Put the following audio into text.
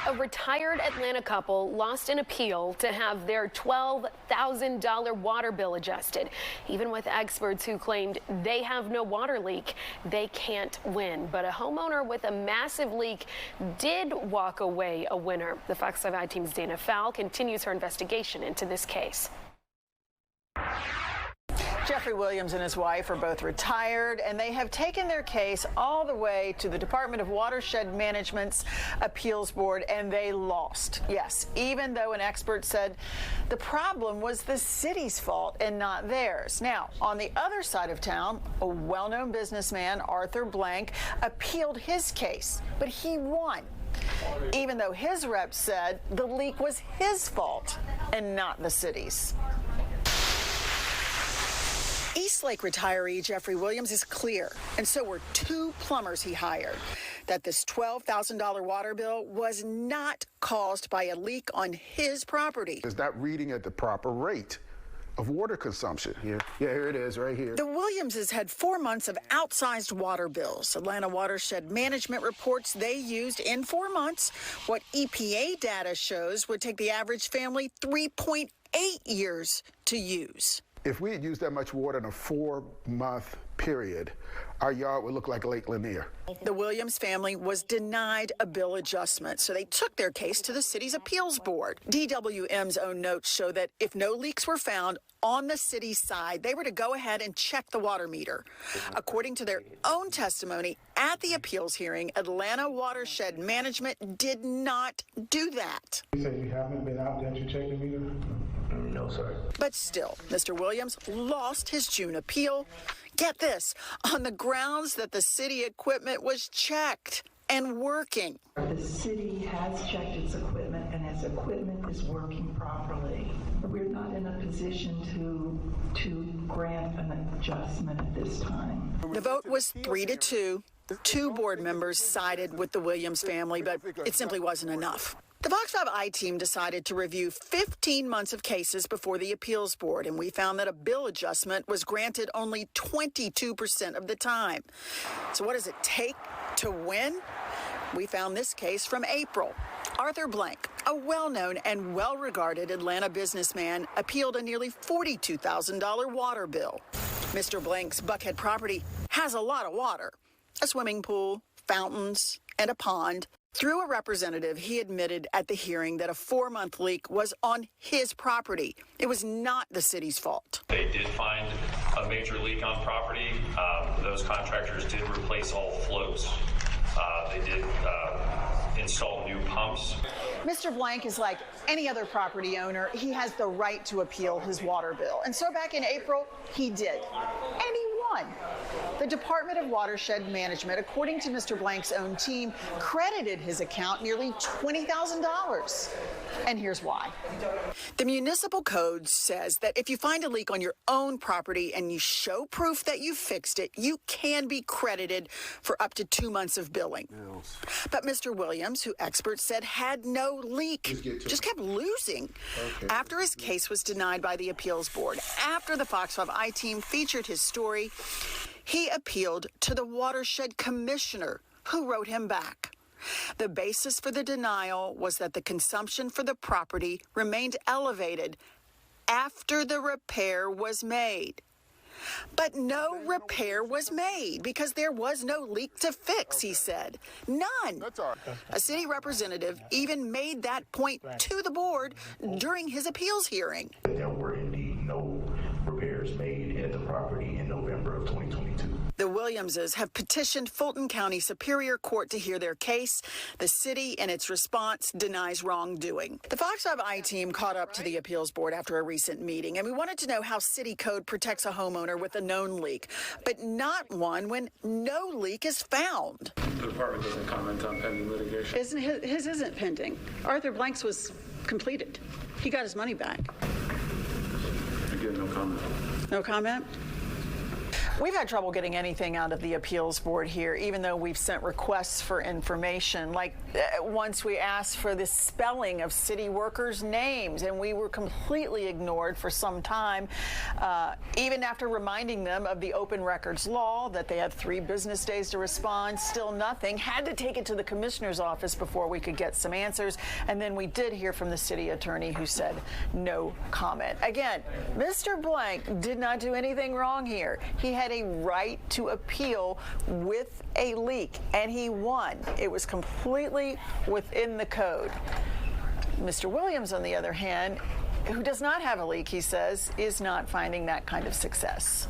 A retired Atlanta couple lost an appeal to have their $12,000 water bill adjusted. Even with experts who claimed they have no water leak, they can't win. But a homeowner with a massive leak did walk away a winner. The Fox 5 team's Dana Fowle continues her investigation into this case. Jeffrey Williams and his wife are both retired, and they have taken their case all the way to the Department of Watershed Management's appeals board, and they lost. Yes, even though an expert said the problem was the city's fault and not theirs. Now, on the other side of town, a well-known businessman, Arthur Blank, appealed his case, but he won, even though his rep said the leak was his fault and not the city's. Eastlake retiree Jeffrey Williams is clear, and so were two plumbers he hired, that this $12,000 water bill was not caused by a leak on his property. Is not reading at the proper rate of water consumption. Yeah, here it is right here. The Williamses had 4 months of outsized water bills. Atlanta Watershed Management reports they used in 4 months what EPA data shows would take the average family 3.8 years to use. If we had used that much water in a 4-month period, our yard would look like Lake Lanier. The Williams family was denied a bill adjustment, so they took their case to the city's appeals board. DWM's own notes show that if no leaks were found on the city's side, they were to go ahead and check the water meter. According to their own testimony at the appeals hearing, Atlanta Watershed Management did not do that. You say you haven't been out there to check the meter? No, sir. But still, Mr. Williams lost his June appeal. Get this, on the grounds that the city equipment was checked and working. The city has checked its equipment, and its equipment is working properly. We're not in a position to grant an adjustment at this time. The vote was 3-2. Two board members sided with the Williams family, but it simply wasn't enough. The Fox 5 team decided to review 15 months of cases before the appeals board, and we found that a bill adjustment was granted only 22% of the time. So what does it take to win? We found this case from April. Arthur Blank, a well-known and well-regarded Atlanta businessman, appealed a nearly $42,000 water bill. Mr. Blank's Buckhead property has a lot of water, a swimming pool, fountains, and a pond. Through a representative, he admitted at the hearing that a 4-month leak was on his property. It was not the city's fault. They did find a major leak on property. Those contractors did replace all floats. They did install new pumps. Mr. Blank is like any other property owner. He has the right to appeal his water bill. And so back in April, he did. And he won. The Department of Watershed Management, according to Mr. Blank's own team, credited his account nearly $20,000. And here's why. The municipal code says that if you find a leak on your own property and you show proof that you fixed it, you can be credited for up to 2 months of billing. But Mr. Williams, who experts said had no leak, just kept losing. After his case was denied by the appeals board, after the Fox 5 team featured his story, he appealed to the watershed commissioner, who wrote him back. The basis for the denial was that the consumption for the property remained elevated after the repair was made. But no repair was made because there was no leak to fix, he said. None. A city representative even made that point to the board during his appeals hearing. There were indeed no repairs made at the property in November of 2022. The Williamses have petitioned Fulton County Superior Court to hear their case. The city, in its response, denies wrongdoing. The Fox 5 team caught up to the appeals board after a recent meeting, and we wanted to know how city code protects a homeowner with a known leak, but not one when no leak is found. The department doesn't comment on pending litigation. His isn't pending. Arthur Blank's was completed. He got his money back. Again, no comment. No comment? We've had trouble getting anything out of the appeals board here, even though we've sent requests for information. Like once we asked for the spelling of city workers' names, and we were completely ignored for some time, even after reminding them of the open records law, that they had 3 business days to respond, still nothing. Had to take it to the commissioner's office before we could get some answers. And then we did hear from the city attorney, who said no comment. Again, Mr. Blank did not do anything wrong here. He had a right to appeal with a leak, and he won. It was completely within the code. Mr. Williams, on the other hand, who does not have a leak, he says, is not finding that kind of success.